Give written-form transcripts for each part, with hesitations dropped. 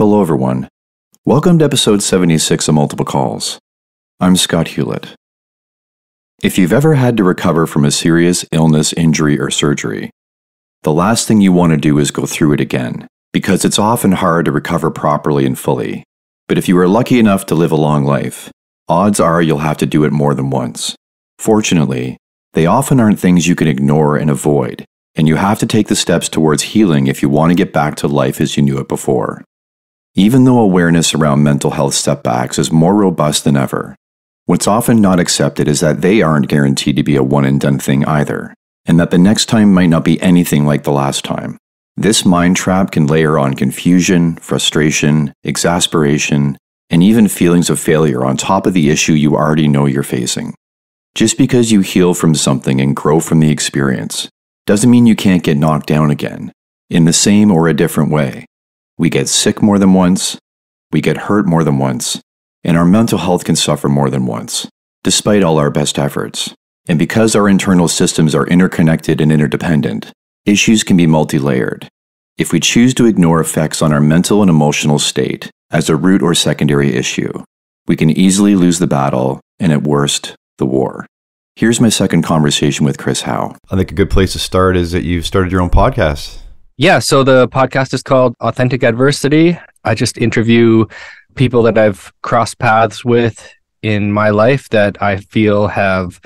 Hello everyone. Welcome to episode 76 of Multiple Calls. I'm Scott Hewlett. If you've ever had to recover from a serious illness, injury, or surgery, the last thing you want to do is go through it again, because it's often hard to recover properly and fully. But if you are lucky enough to live a long life, odds are you'll have to do it more than once. Fortunately, they often aren't things you can ignore and avoid, and you have to take the steps towards healing if you want to get back to life as you knew it before. Even though awareness around mental health setbacks is more robust than ever, what's often not accepted is that they aren't guaranteed to be a one-and-done thing either, and that the next time might not be anything like the last time. This mind trap can layer on confusion, frustration, exasperation, and even feelings of failure on top of the issue you already know you're facing. Just because you heal from something and grow from the experience doesn't mean you can't get knocked down again, in the same or a different way. We get sick more than once, we get hurt more than once, and our mental health can suffer more than once, despite all our best efforts. And because our internal systems are interconnected and interdependent, issues can be multi-layered. If we choose to ignore effects on our mental and emotional state as a root or secondary issue, we can easily lose the battle, and at worst, the war. Here's my second conversation with Chris Howe. I think a good place to start is that you've started your own podcast. Yeah, so the podcast is called Authentic Adversity. I just interview people that I've crossed paths with in my life that I feel have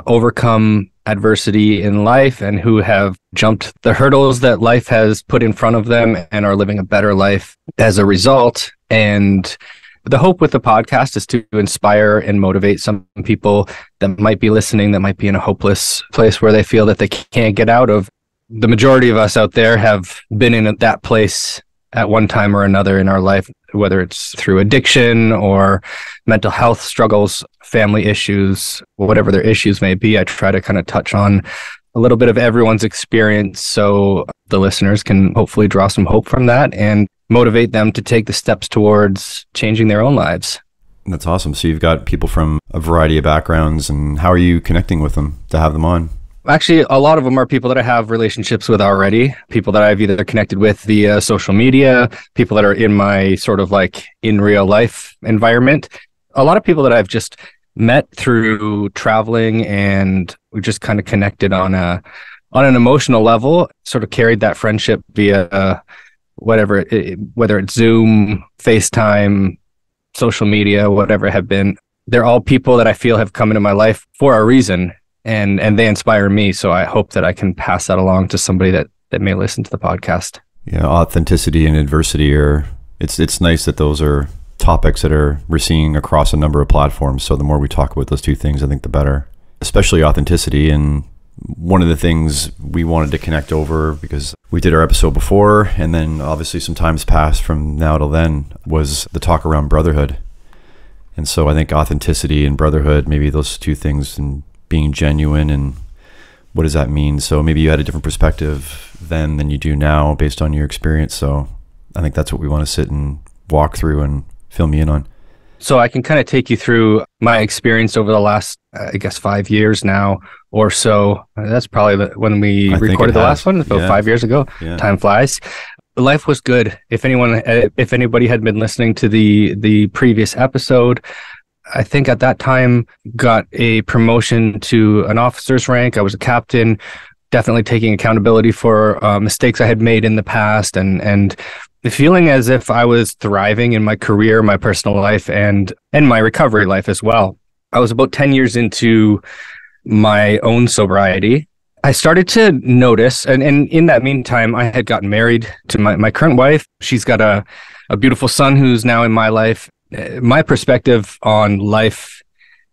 overcome adversity in life and who have jumped the hurdles that life has put in front of them and are living a better life as a result. And the hope with the podcast is to inspire and motivate some people that might be listening, that might be in a hopeless place where they feel that they can't get out of. The majority of us out there have been in that place at one time or another in our life, whether it's through addiction or mental health struggles, family issues, whatever their issues may be. I try to kind of touch on a little bit of everyone's experience so the listeners can hopefully draw some hope from that and motivate them to take the steps towards changing their own lives. That's awesome. So you've got people from a variety of backgrounds, and how are you connecting with them to have them on? Actually, a lot of them are people that I have relationships with already, people that I've either connected with via social media, people that are in my sort of like in real life environment. A lot of people that I've just met through traveling, and we just kind of connected on an emotional level, sort of carried that friendship via whether it's Zoom, FaceTime, social media, whatever it have been. They're all people that I feel have come into my life for a reason. And they inspire me, so I hope that I can pass that along to somebody that may listen to the podcast. Yeah, authenticity and adversity it's nice that those are topics that we're seeing across a number of platforms. So the more we talk about those two things, I think the better, especially authenticity. And one of the things we wanted to connect over, because we did our episode before, and then obviously some time's passed from now till then, was the talk around brotherhood. And so I think authenticity and brotherhood, maybe those two things, and being genuine, and what does that mean? So maybe you had a different perspective then than you do now based on your experience. So I think that's what we want to sit and walk through and fill me in on. So I can kind of take you through my experience over the last, 5 years now or so. That's probably when we recorded the last one, about 5 years ago. Yeah. Time flies. Life was good. If anybody had been listening to the previous episode, I think at that time got a promotion to an officer's rank. I was a captain, definitely taking accountability for mistakes I had made in the past, and feeling as if I was thriving in my career, my personal life, and my recovery life as well. I was about 10 years into my own sobriety. I started to notice, and in that meantime, I had gotten married to my current wife. She's got a beautiful son who's now in my life. My perspective on life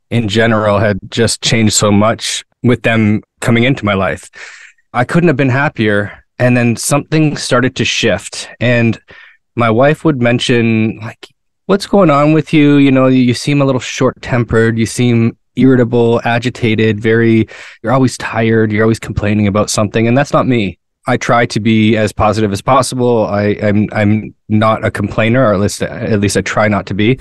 in general had just changed so much with them coming into my life. I couldn't have been happier. And then something started to shift. And my wife would mention, like, what's going on with you? You know, you seem a little short-tempered. You seem irritable, agitated, you're always tired. You're always complaining about something. And that's not me. I try to be as positive as possible. I'm not a complainer, or at least I try not to be.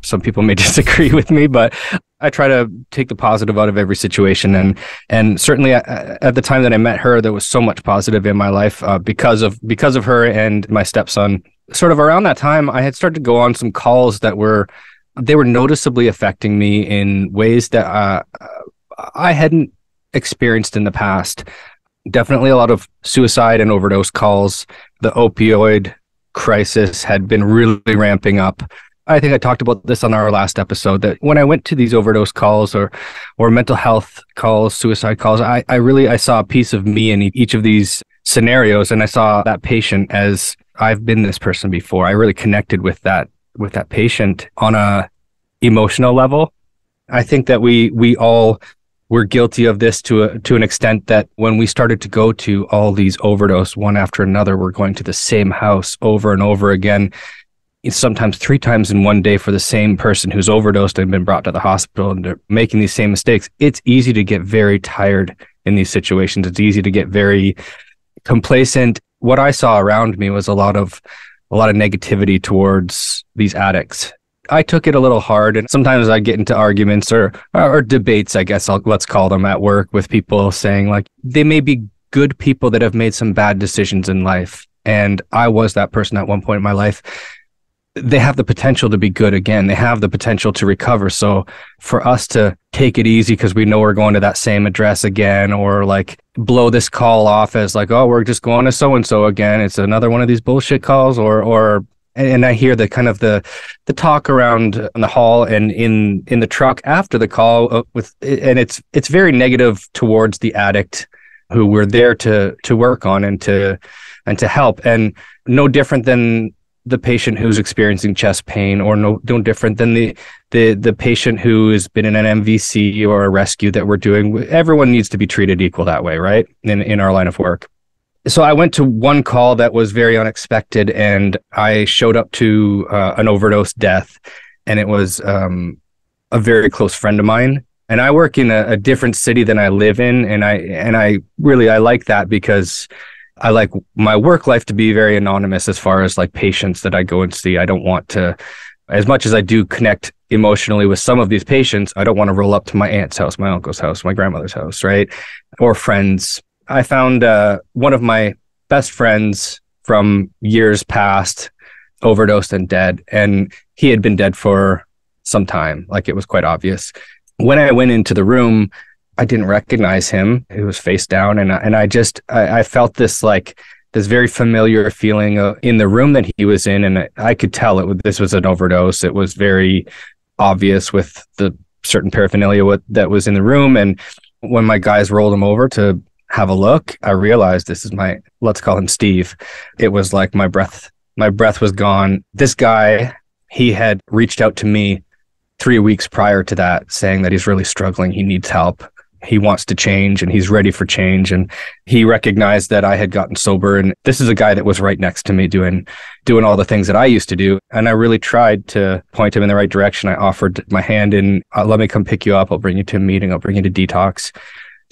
Some people may disagree with me, but I try to take the positive out of every situation. And certainly at the time that I met her, there was so much positive in my life because of her and my stepson sort of around that time, I had started to go on some calls that were noticeably affecting me in ways that I hadn't experienced in the past. Definitely a lot of suicide and overdose calls. The opioid crisis had been really ramping up. I think I talked about this on our last episode, that when I went to these overdose calls or mental health calls, suicide calls, I saw a piece of me in each of these scenarios, and I saw that patient as I've been this person before. I really connected with that patient on a emotional level. I think that we all were guilty of this to an extent, that when we started to go to all these overdose one after another, we're going to the same house over and over again. It's sometimes 3 times in one day for the same person who's overdosed and been brought to the hospital, and they're making these same mistakes. It's easy to get very tired in these situations. It's easy to get very complacent. What I saw around me was a lot of negativity towards these addicts. I took it a little hard, and sometimes I get into arguments or debates, I guess let's call them, at work with people saying, like, they may be good people that have made some bad decisions in life. And I was that person at one point in my life. They have the potential to be good again. They have the potential to recover. So for us to take it easy because we know we're going to that same address again, or like blow this call off as like, oh, we're just going to so-and-so again, it's another one of these bullshit calls, and I hear the kind of the talk around in the hall and in the truck after the call and it's very negative towards the addict who we're there to work on and to help. And no different than the patient who's experiencing chest pain, or no different than the patient who has been in an MVC or a rescue that we're doing. Everyone needs to be treated equal that way, right? In our line of work. So I went to one call that was very unexpected, and I showed up to an overdose death, and it was a very close friend of mine. And I work in a different city than I live in, and I like that, because I like my work life to be very anonymous as far as like patients that I go and see. I don't want to, as much as I do connect emotionally with some of these patients, I don't want to roll up to my aunt's house, my uncle's house, my grandmother's house, right? Or friends. I found one of my best friends from years past overdosed and dead, and he had been dead for some time. Like, it was quite obvious. When I went into the room, I didn't recognize him. He was face down, and I felt this very familiar feeling in the room that he was in, and I could tell this was an overdose. It was very obvious with the certain paraphernalia that was in the room. And when my guys rolled him over to have a look, I realized this is let's call him Steve. It was like my breath was gone. This guy, he had reached out to me 3 weeks prior to that, saying that he's really struggling. He needs help. He wants to change, and he's ready for change. And he recognized that I had gotten sober. And this is a guy that was right next to me doing all the things that I used to do. And I really tried to point him in the right direction. I offered my hand in, let me come pick you up. I'll bring you to a meeting. I'll bring you to detox.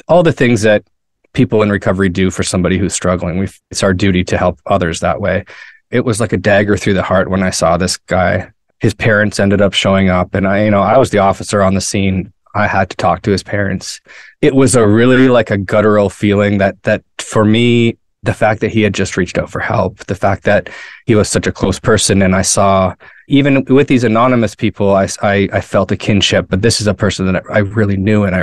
All the things that people in recovery do for somebody who's struggling. It's our duty to help others that way. It was like a dagger through the heart when I saw this guy. His parents ended up showing up, and I was the officer on the scene. I had to talk to his parents. It was a really like a guttural feeling that for me, the fact that he had just reached out for help, the fact that he was such a close person, and I saw, even with these anonymous people, I felt a kinship, but this is a person that I really knew, and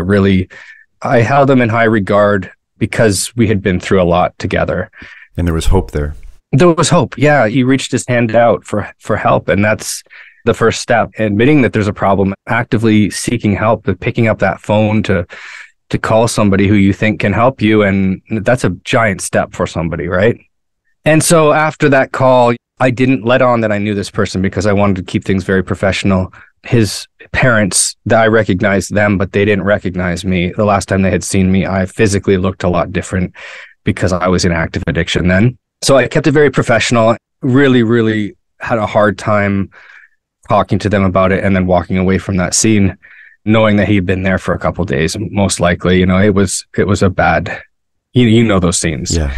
I held him in high regard because we had been through a lot together. And there was hope there. There was hope. Yeah. He reached his hand out for help. And that's the first step, admitting that there's a problem, actively seeking help, picking up that phone to call somebody who you think can help you. And that's a giant step for somebody, right? And so after that call, I didn't let on that I knew this person because I wanted to keep things very professional. His parents, I recognized them, but they didn't recognize me. The last time they had seen me, I physically looked a lot different because I was in active addiction then. So I kept it very professional, really, really had a hard time talking to them about it, and then walking away from that scene, knowing that he'd been there for a couple of days, most likely. It was a bad, you know those scenes. Yeah.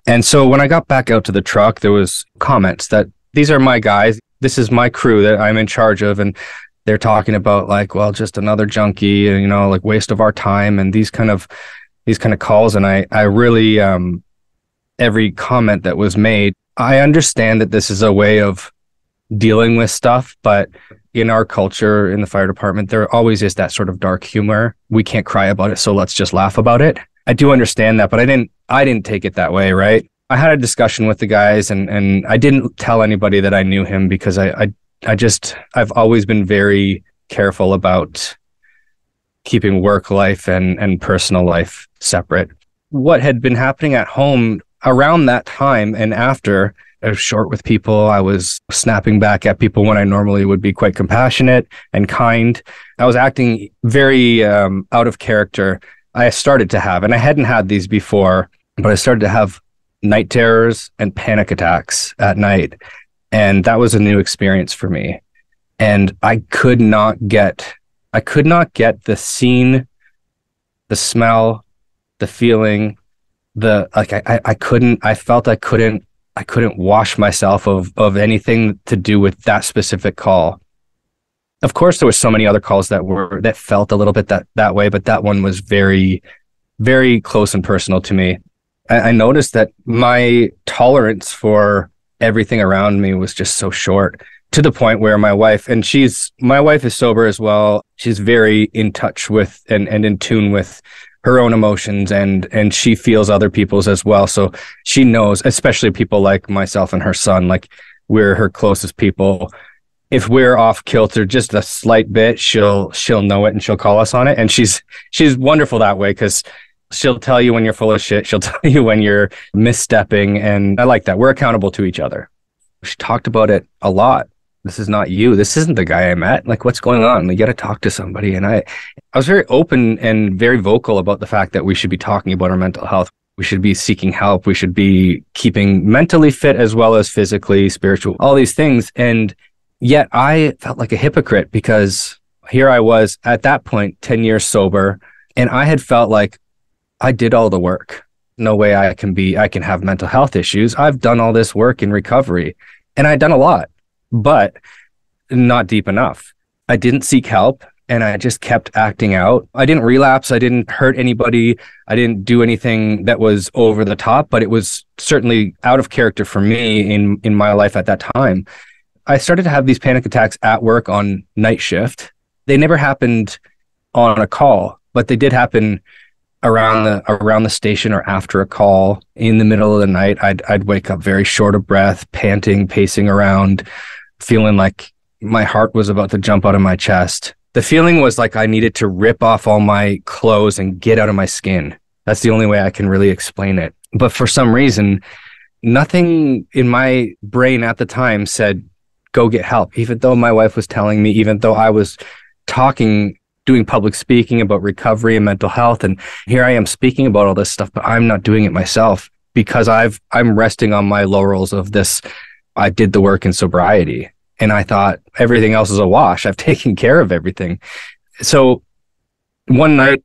And so when I got back out to the truck, there was comments that these are my guys, this is my crew that I'm in charge of, and they're talking about like, well, just another junkie, and like waste of our time, and these kind of calls. And I really, every comment that was made, I understand that this is a way of dealing with stuff, but in our culture in the fire department, there always is that sort of dark humor. We can't cry about it, so let's just laugh about it. I do understand that, but I didn't take it that way, right? I had a discussion with the guys, and I didn't tell anybody that I knew him, because I've always been very careful about keeping work life and personal life separate. What had been happening at home around that time and after, I was short with people. I was snapping back at people when I normally would be quite compassionate and kind. I was acting very out of character. I started to have, and I hadn't had these before, but I started to have night terrors and panic attacks at night. And that was a new experience for me. And I could not get the scene, the smell, the feeling, I felt I couldn't wash myself of anything to do with that specific call. Of course, there were so many other calls that felt a little bit that way, but that one was very, very close and personal to me. I noticed that my tolerance for everything around me was just so short, to the point where my wife is sober as well. She's very in touch with and in tune with her own emotions, and she feels other people's as well. So she knows, especially people like myself and her son, like we're her closest people. If we're off kilter just a slight bit, she'll know it and she'll call us on it. And she's wonderful that way, because she'll tell you when you're full of shit. She'll tell you when you're misstepping. And I like that. We're accountable to each other. She talked about it a lot. This is not you. This isn't the guy I met. Like, what's going on? We got to talk to somebody. And I was very open and very vocal about the fact that we should be talking about our mental health. We should be seeking help. We should be keeping mentally fit as well as physically, spiritual, all these things. And yet I felt like a hypocrite, because here I was at that point, 10 years sober, and I had felt like I did all the work. No way I can have mental health issues. I've done all this work in recovery, and I'd done a lot, but not deep enough. I didn't seek help, and I just kept acting out. I didn't relapse. I didn't hurt anybody. I didn't do anything that was over the top, but it was certainly out of character for me in my life at that time. I started to have these panic attacks at work on night shift. They never happened on a call, but they did happen around the station or after a call in the middle of the night. I'd wake up very short of breath, panting, pacing around, feeling like my heart was about to jump out of my chest. The feeling was like I needed to rip off all my clothes and get out of my skin. That's the only way I can really explain it. But for some reason, nothing in my brain at the time said, go get help, even though my wife was telling me, even though I was doing public speaking about recovery and mental health. And here I am speaking about all this stuff, but I'm not doing it myself, because I'm resting on my laurels of this. I did the work in sobriety, and I thought everything else is a wash. I've taken care of everything. So one night,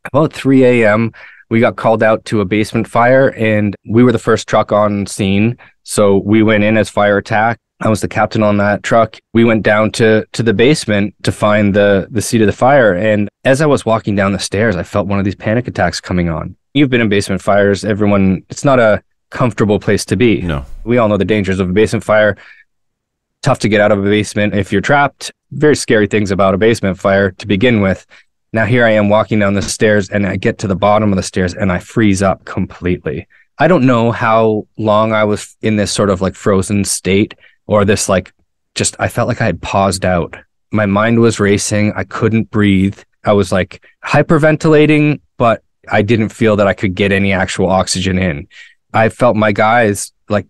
about 3 a.m., we got called out to a basement fire, and we were the first truck on scene. So we went in as fire attack. I was the captain on that truck. We went down to the basement to find the seat of the fire. And as I was walking down the stairs, I felt one of these panic attacks coming on. You've been in basement fires. It's not a comfortable place to be. No. We all know the dangers of a basement fire. Tough to get out of a basement if you're trapped. Very scary things about a basement fire to begin with. Now here I am walking down the stairs, and I get to the bottom of the stairs and I freeze up completely. I don't know how long I was in this sort of like frozen state, or this I felt like I had paused out. My mind was racing. I couldn't breathe. I was like hyperventilating, but I didn't feel that I could get any actual oxygen in. I felt my guys like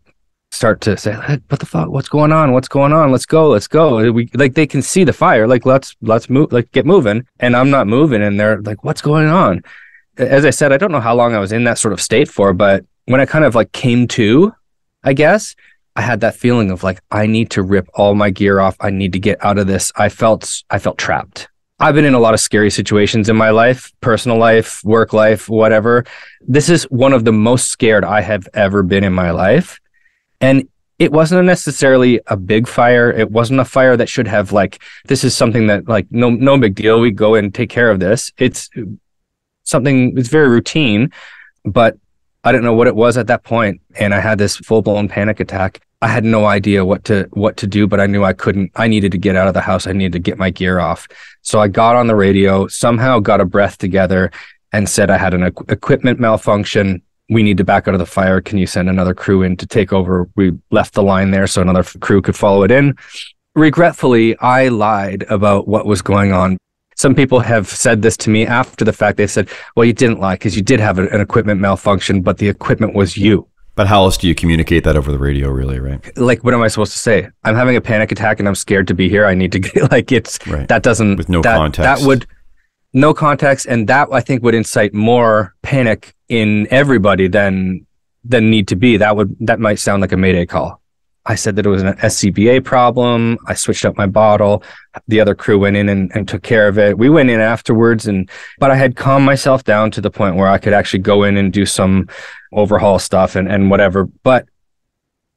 start to say, hey, what the fuck? What's going on? What's going on? Let's go. They can see the fire. Like, let's move, like get moving. And I'm not moving. And they're like, what's going on? As I said, I don't know how long I was in that sort of state for, but when I kind of like came to, I guess, I had that feeling of like, I need to rip all my gear off. I need to get out of this. I felt trapped. I've been in a lot of scary situations in my life, personal life, work life, whatever. This is one of the most scared I have ever been in my life. And it wasn't necessarily a big fire. It wasn't a fire that should have this is something that no big deal. We go and take care of this. It's something, it's very routine, but I didn't know what it was at that point, and I had this full-blown panic attack. I had no idea what to do, but I knew I needed to get out of the house. I needed to get my gear off. So I got on the radio, somehow got a breath together, and said I had an equipment malfunction. We need to back out of the fire. Can you send another crew in to take over? We left the line there so another crew could follow it in. Regretfully, I lied about what was going on. Some people have said this to me after the fact. They said, well, you didn't lie because you did have an equipment malfunction, but the equipment was you. But how else do you communicate that over the radio, really, right? Like, what am I supposed to say? I'm having a panic attack and I'm scared to be here. I need to get, like, it's, right. That doesn't... With no context. That would... No context, and that, I think, would incite more panic in everybody than need to be. That might sound like a Mayday call. I said that it was an SCBA problem. I switched up my bottle. The other crew went in and took care of it. We went in afterwards, but I had calmed myself down to the point where I could actually go in and do some overhaul stuff and whatever. But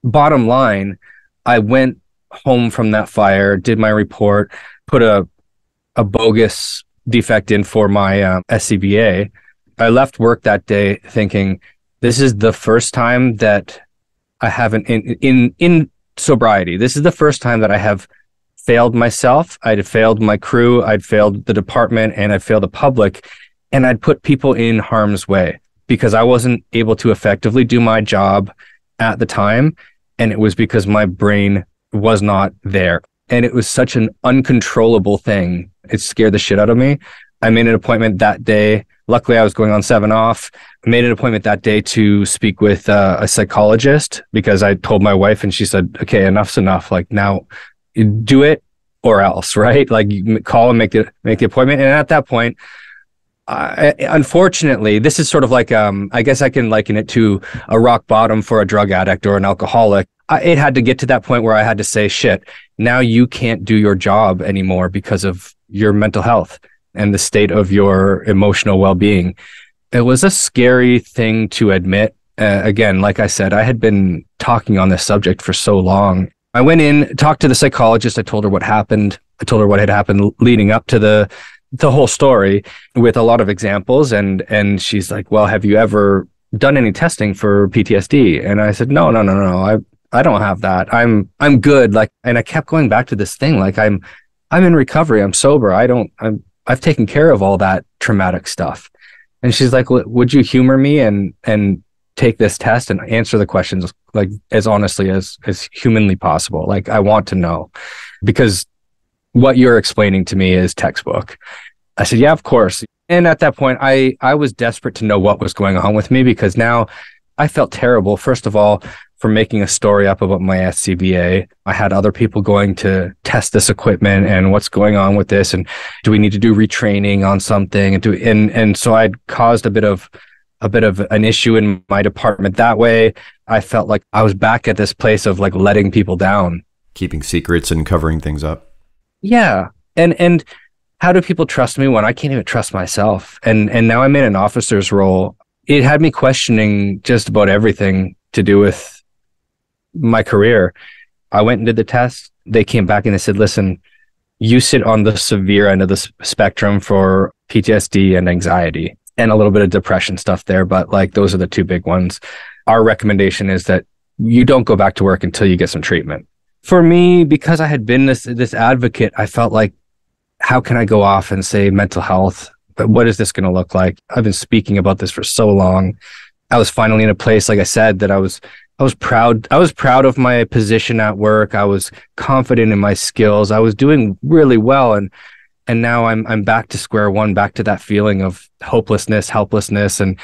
bottom line, I went home from that fire, did my report, put a bogus defect in for my SCBA. I left work that day thinking, this is the first time that I haven't in sobriety. This is the first time that I have failed myself. I'd failed my crew. I'd failed the department, and I'd failed the public, and I'd put people in harm's way because I wasn't able to effectively do my job at the time. And it was because my brain was not there. And it was such an uncontrollable thing. It scared the shit out of me. I made an appointment that day. Luckily, I was going on 7 off. I made an appointment that day to speak with a psychologist because I told my wife and she said, okay, enough's enough. Like, now do it or else, right? Like, you call and make the appointment. And at that point, unfortunately, this is sort of like, I guess I can liken it to a rock bottom for a drug addict or an alcoholic. It had to get to that point where I had to say, shit, now you can't do your job anymore because of your mental health and the state of your emotional well-being. It was a scary thing to admit. Again, like I said, I had been talking on this subject for so long. I went in, talked to the psychologist. I told her what happened. I told her what had happened leading up to the whole story with a lot of examples. And she's like, well, have you ever done any testing for PTSD? And I said, no. I don't have that. I'm good. Like, and I kept going back to this thing. Like, I'm in recovery. I'm sober. I've taken care of all that traumatic stuff. And she's like, would you humor me and take this test and answer the questions like as honestly as humanly possible? Like, I want to know, because what you're explaining to me is textbook. I said, yeah, of course. And at that point, I was desperate to know what was going on with me, because now I felt terrible. First of all, for making a story up about my SCBA. I had other people going to test this equipment and what's going on with this, and do we need to do retraining on something? And so I'd caused a bit of an issue in my department that way. I felt like I was back at this place of like letting people down, keeping secrets and covering things up. Yeah, and how do people trust me when I can't even trust myself? And now I'm in an officer's role. It had me questioning just about everything to do with my career. I went and did the test. They came back and they said, listen, you sit on the severe end of the spectrum for PTSD and anxiety and a little bit of depression stuff there. But like, those are the two big ones. Our recommendation is that you don't go back to work until you get some treatment. For me, because I had been this advocate, I felt like, how can I go off and say mental health? But what is this going to look like? I've been speaking about this for so long. I was finally in a place, like I said, that I was proud. I was proud of my position at work. I was confident in my skills. I was doing really well. And now I'm back to square one, back to that feeling of hopelessness, helplessness, and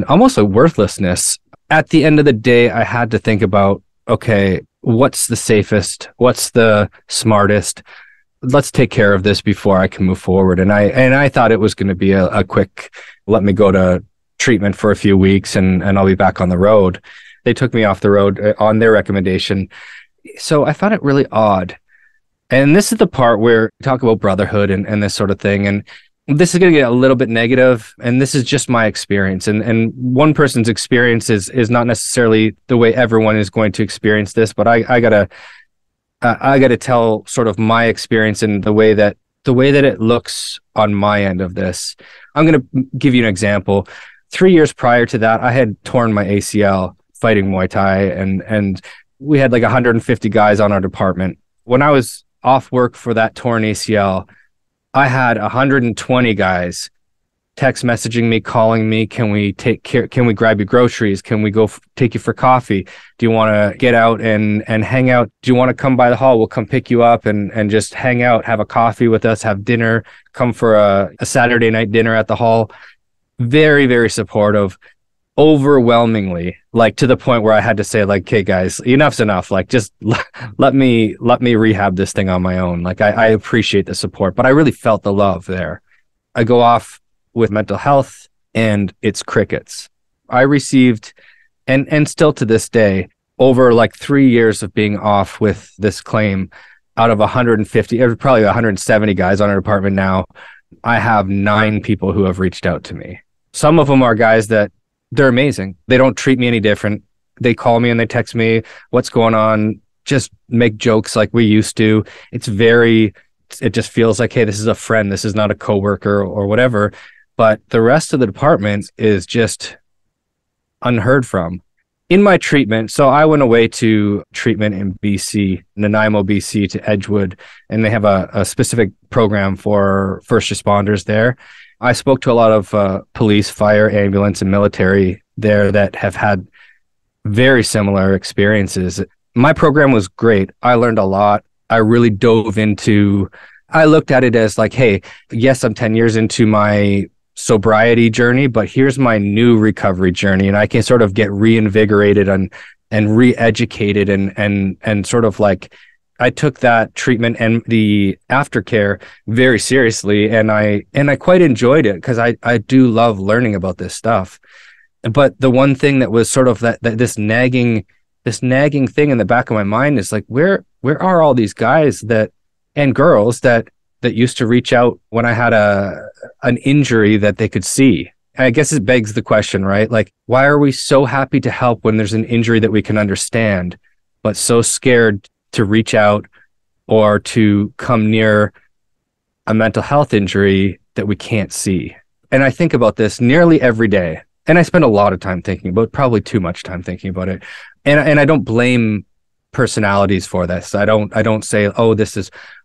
almost a worthlessness. At the end of the day, I had to think about, okay, what's the safest? What's the smartest? Let's take care of this before I can move forward. And I thought it was going to be a quick, let me go to treatment for a few weeks and I'll be back on the road. They took me off the road on their recommendation. So I found it really odd. And this is the part where we talk about brotherhood and this sort of thing. And this is going to get a little bit negative. And this is just my experience. And one person's experience is not necessarily the way everyone is going to experience this. But I gotta tell sort of my experience and the way that it looks on my end of this. I'm going to give you an example. 3 years prior to that, I had torn my ACL fighting Muay Thai, and we had like 150 guys on our department. When I was off work for that torn ACL, I had 120 guys text messaging me, calling me, can we grab you groceries? Can we go take you for coffee? Do you want to get out and hang out? Do you want to come by the hall? We'll come pick you up and just hang out, have a coffee with us, have dinner, come for a Saturday night dinner at the hall. Very, very supportive, overwhelmingly, like to the point where I had to say, like, okay, guys, enough's enough. Like, just let me rehab this thing on my own. Like, I appreciate the support, but I really felt the love there. I go off with mental health and it's crickets. I received, and still to this day, over like 3 years of being off with this claim, out of 150, probably 170 guys on our department now, I have 9 people who have reached out to me. Some of them are guys that they're amazing. They don't treat me any different. They call me and they text me, what's going on? Just make jokes like we used to. It just feels like, hey, this is a friend. This is not a coworker or whatever. But the rest of the department is just unheard from. In my treatment, so I went away to treatment in BC, Nanaimo, BC, to Edgewood, and they have a specific program for first responders there. I spoke to a lot of police, fire, ambulance, and military there that have had very similar experiences. My program was great. I learned a lot. I really dove into, I looked at it as like, hey, yes, I'm 10 years into my sobriety journey, but here's my new recovery journey, and I can sort of get reinvigorated and re-educated and sort of like, I took that treatment and the aftercare very seriously, and I quite enjoyed it because I do love learning about this stuff. But the one thing that was sort of that this nagging thing in the back of my mind is like, where are all these guys that and girls that used to reach out when I had an injury that they could see? I guess it begs the question, right? Like, why are we so happy to help when there's an injury that we can understand, but so scared to reach out or to come near a mental health injury that we can't see? And I think about this nearly every day. And I spend a lot of time thinking about, probably too much time thinking about it. And I don't blame personalities for this. I don't say, oh,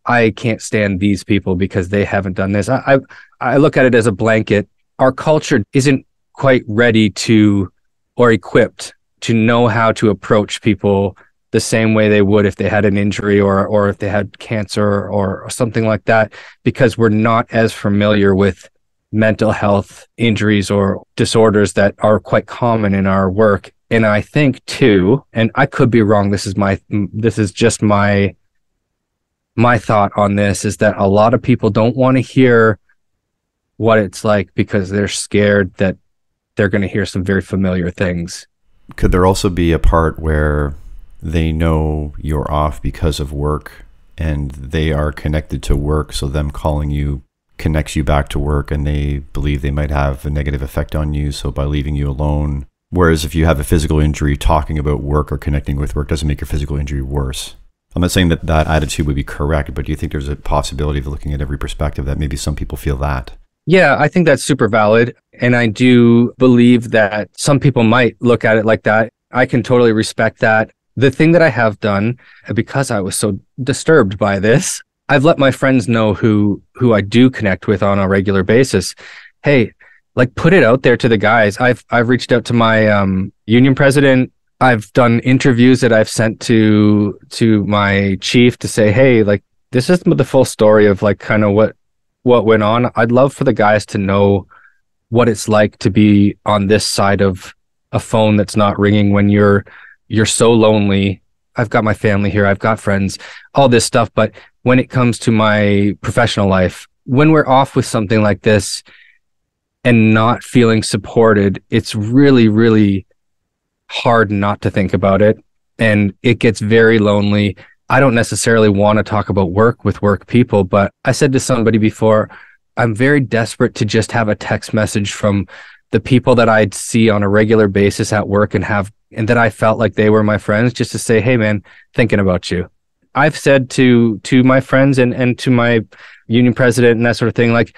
I can't stand these people because they haven't done this. I look at it as a blanket. Our culture isn't quite ready to, or equipped to know how to approach people the same way they would if they had an injury or if they had cancer or something like that, because we're not as familiar with mental health injuries or disorders that are quite common in our work. And I think too, and I could be wrong, this is just my thought on this, is that a lot of people don't want to hear what it's like because they're scared that they're going to hear some very familiar things. Could there also be a part where they know you're off because of work and they are connected to work, so them calling you connects you back to work and they believe they might have a negative effect on you, so by leaving you alone? Whereas if you have a physical injury, talking about work or connecting with work doesn't make your physical injury worse. I'm not saying that attitude would be correct, but do you think there's a possibility of looking at every perspective that maybe some people feel that? Yeah, I think that's super valid. And I do believe that some people might look at it like that. I can totally respect that. The thing that I have done, because I was so disturbed by this, I've let my friends know who I do connect with on a regular basis. Hey, like, put it out there to the guys. I've reached out to my union president. I've done interviews that I've sent to my chief to say, hey, like, this is the full story of like kind of what went on. I'd love for the guys to know what it's like to be on this side of a phone that's not ringing when you're so lonely. I've got my family here. I've got friends, all this stuff. But when it comes to my professional life, when we're off with something like this and not feeling supported, it's really, really hard not to think about it. And it gets very lonely. I don't necessarily want to talk about work with work people, but I said to somebody before, I'm very desperate to just have a text message from the people that I'd see on a regular basis at work and that I felt like they were my friends, just to say, hey man, thinking about you. I've said to my friends and to my union president and that sort of thing, like,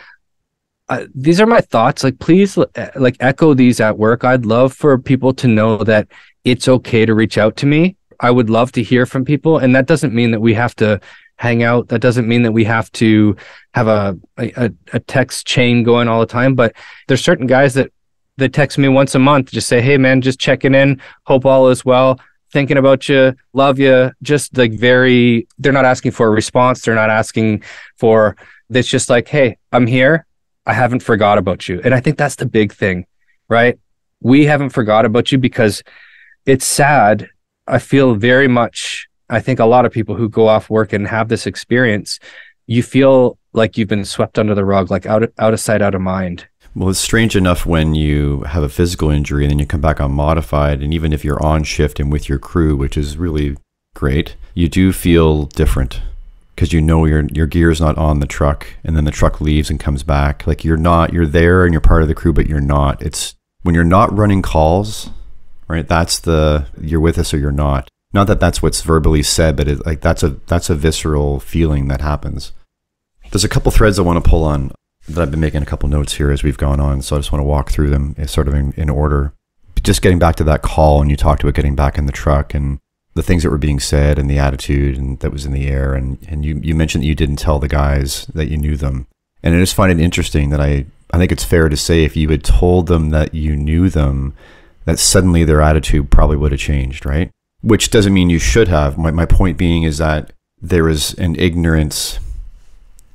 these are my thoughts. Like, please, like, echo these at work. I'd love for people to know that it's okay to reach out to me. I would love to hear from people. And that doesn't mean that we have to hang out. That doesn't mean that we have to have a text chain going all the time. But there's certain guys that text me once a month, just say, hey man, just checking in. Hope all is well. Thinking about you. Love you. Just like they're not asking for a response. They're not asking for, it's just like, hey, I'm here. I haven't forgot about you. And I think that's the big thing, right? We haven't forgot about you, because it's sad. I feel very much, I think a lot of people who go off work and have this experience, you feel like you've been swept under the rug, like out of sight, out of mind. Well, it's strange enough when you have a physical injury and then you come back on modified, and even if you're on shift and with your crew, which is really great, you do feel different, because you know your gear's not on the truck, and then the truck leaves and comes back. Like you're there and you're part of the crew, but you're not. It's when you're not running calls, right? That's you're with us or you're not. Not that that's what's verbally said, but that's a visceral feeling that happens. There's a couple threads I want to pull on that I've been making a couple notes here as we've gone on. So I just want to walk through them sort of in order. Just getting back to that call, and you talked about getting back in the truck and the things that were being said and the attitude and that was in the air. And you mentioned that you didn't tell the guys that you knew them. And I just find it interesting that I think it's fair to say if you had told them that you knew them, that suddenly their attitude probably would have changed, right? Which doesn't mean you should have. My point being is that there is an ignorance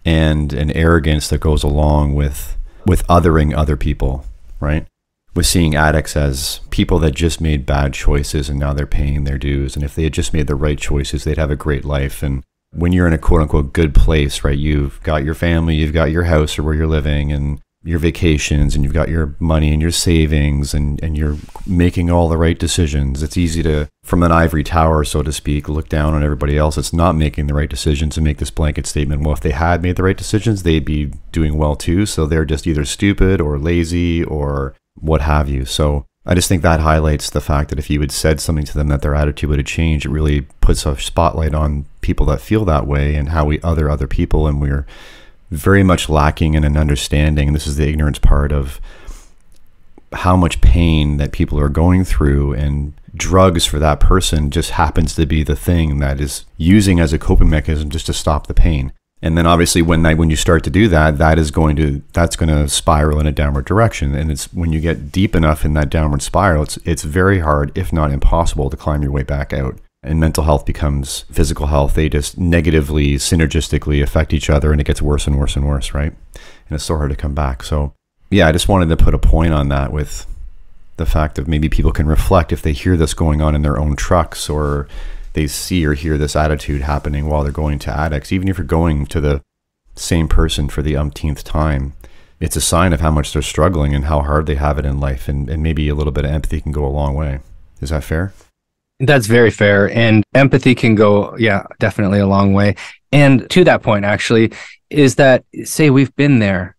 and an arrogance that goes along with othering other people, right? With seeing addicts as people that just made bad choices and now they're paying their dues. And if they had just made the right choices, they'd have a great life. And when you're in a quote unquote good place, right? You've got your family, you've got your house or where you're living and your vacations, and you've got your money and your savings, and you're making all the right decisions. It's easy to, from an ivory tower, so to speak, look down on everybody else that's not making the right decisions and make this blanket statement, well, if they had made the right decisions, they'd be doing well too. So they're just either stupid or lazy or what have you. So I just think that highlights the fact that if you had said something to them that their attitude would have changed, it really puts a spotlight on people that feel that way and how we other people, and we're very much lacking in an understanding. And this is the ignorance part of how much pain that people are going through, and drugs for that person just happens to be the thing that is using as a coping mechanism just to stop the pain. And then obviously when you start to do that, that's going to spiral in a downward direction. And it's when you get deep enough in that downward spiral, it's very hard, if not impossible, to climb your way back out. And mental health becomes physical health. They just negatively, synergistically affect each other, and it gets worse and worse and worse, right? And it's so hard to come back. So yeah, I just wanted to put a point on that with the fact that maybe people can reflect if they hear this going on in their own trucks, or they see or hear this attitude happening while they're going to addicts. Even if you're going to the same person for the umpteenth time, it's a sign of how much they're struggling and how hard they have it in life. And maybe a little bit of empathy can go a long way. Is that fair? That's very fair. And empathy can go, yeah, definitely a long way. And to that point, actually, is that, say we've been there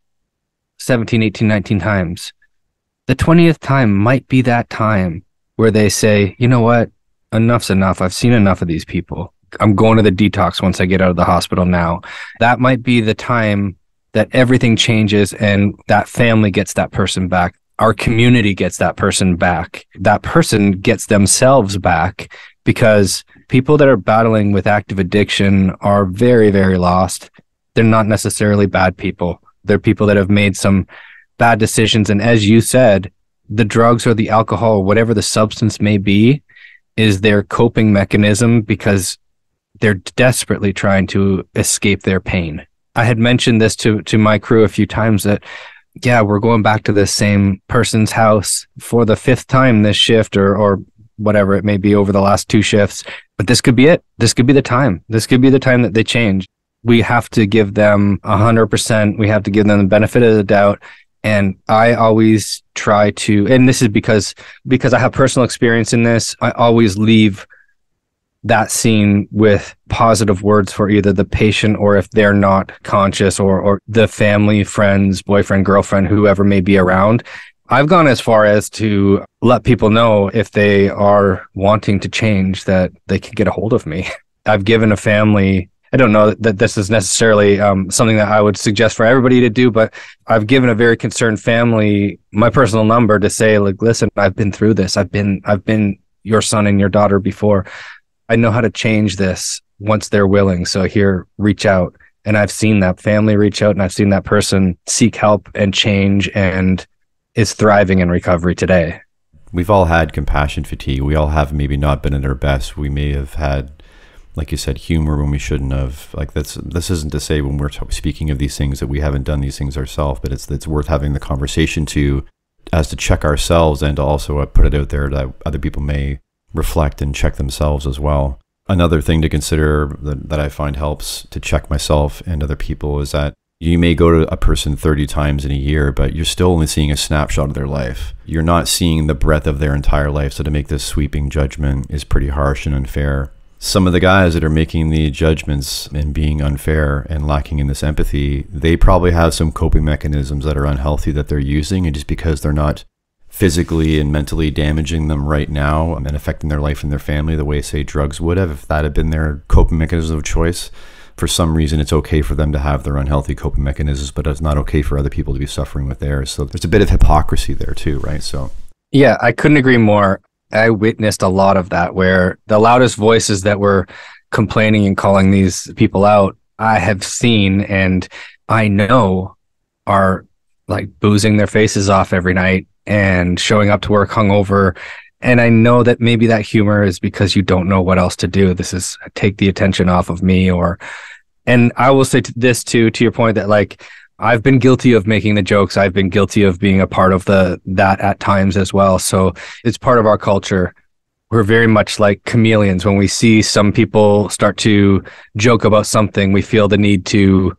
17, 18, 19 times. The 20th time might be that time where they say, you know what, enough's enough. I've seen enough of these people. I'm going to the detox once I get out of the hospital now. That might be the time that everything changes and that family gets that person back. Our community gets that person back. That person gets themselves back, because people that are battling with active addiction are very, very lost. They're not necessarily bad people. They're people that have made some bad decisions. And as you said, the drugs or the alcohol, whatever the substance may be, is their coping mechanism, because they're desperately trying to escape their pain. I had mentioned this to my crew a few times that, yeah, we're going back to this same person's house for the 5th time this shift or whatever it may be over the last 2 shifts. But this could be it. This could be the time. This could be the time that they change. We have to give them 100%. We have to give them the benefit of the doubt. And I always try to, and this is because I have personal experience in this, I always leave that scene with positive words for either the patient, or if they're not conscious, or the family, friends, boyfriend, girlfriend, whoever may be around. I've gone as far as to let people know if they are wanting to change that they can get a hold of me. I've given a family, I don't know that this is necessarily something that I would suggest for everybody to do, but I've given a very concerned family my personal number to say, like, listen, I've been through this. I've been your son and your daughter before. I know how to change this once they're willing. So here, reach out. And I've seen that family reach out, and I've seen that person seek help and change and is thriving in recovery today. We've all had compassion fatigue. We all have maybe not been at our best. We may have had, like you said, humor when we shouldn't have. Like this isn't to say when we're speaking of these things that we haven't done these things ourselves, but it's worth having the conversation to check ourselves and to also put it out there that other people may reflect and check themselves as well. Another thing to consider that I find helps to check myself and other people is that you may go to a person 30 times in a year, but you're still only seeing a snapshot of their life. You're not seeing the breadth of their entire life. So to make this sweeping judgment is pretty harsh and unfair. Some of the guys that are making the judgments and being unfair and lacking in this empathy, they probably have some coping mechanisms that are unhealthy that they're using. And just because they're not physically and mentally damaging them right now and affecting their life and their family the way, say, drugs would have, if that had been their coping mechanism of choice, for some reason it's okay for them to have their unhealthy coping mechanisms, but it's not okay for other people to be suffering with theirs. So there's a bit of hypocrisy there too, right? So yeah, I couldn't agree more. I witnessed a lot of that, where the loudest voices that were complaining and calling these people out, I have seen and I know are like boozing their faces off every night and showing up to work hungover. And I know that maybe that humor is because you don't know what else to do. This is take the attention off of me. And I will say this too, to your point, that like I've been guilty of making the jokes. I've been guilty of being a part of that at times as well. So it's part of our culture. We're very much like chameleons. When we see some people start to joke about something, we feel the need to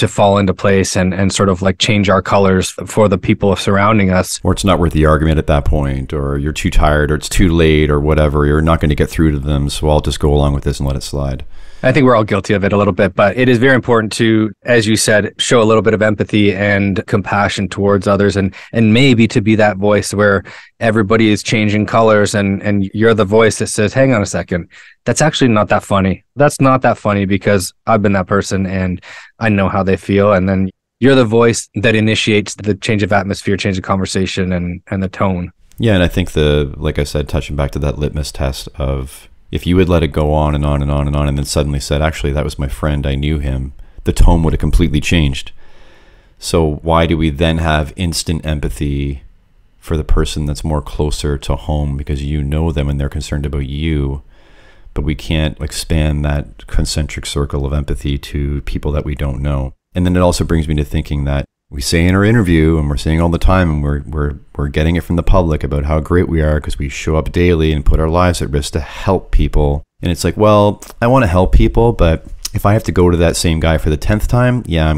fall into place and sort of like change our colors for the people surrounding us. Or it's not worth the argument at that point, or you're too tired, or it's too late, or whatever. You're not going to get through to them, so I'll just go along with this and let it slide. I think we're all guilty of it a little bit, but it is very important to, as you said, show a little bit of empathy and compassion towards others, and maybe to be that voice where everybody is changing colors and you're the voice that says, hang on a second, that's actually not that funny. That's not that funny because I've been that person and I know how they feel. And then you're the voice that initiates the change of atmosphere, change of conversation and the tone. Yeah, and I think like I said, touching back to that litmus test of, if you had let it go on and on and on and on and then suddenly said, actually, that was my friend, I knew him, the tone would have completely changed. So why do we then have instant empathy for the person that's more closer to home because you know them and they're concerned about you, but we can't expand that concentric circle of empathy to people that we don't know? And then it also brings me to thinking that we say in our interview, and we're saying all the time, and we're getting it from the public about how great we are because we show up daily and put our lives at risk to help people. And it's like, well, I want to help people, but if I have to go to that same guy for the 10th time, yeah,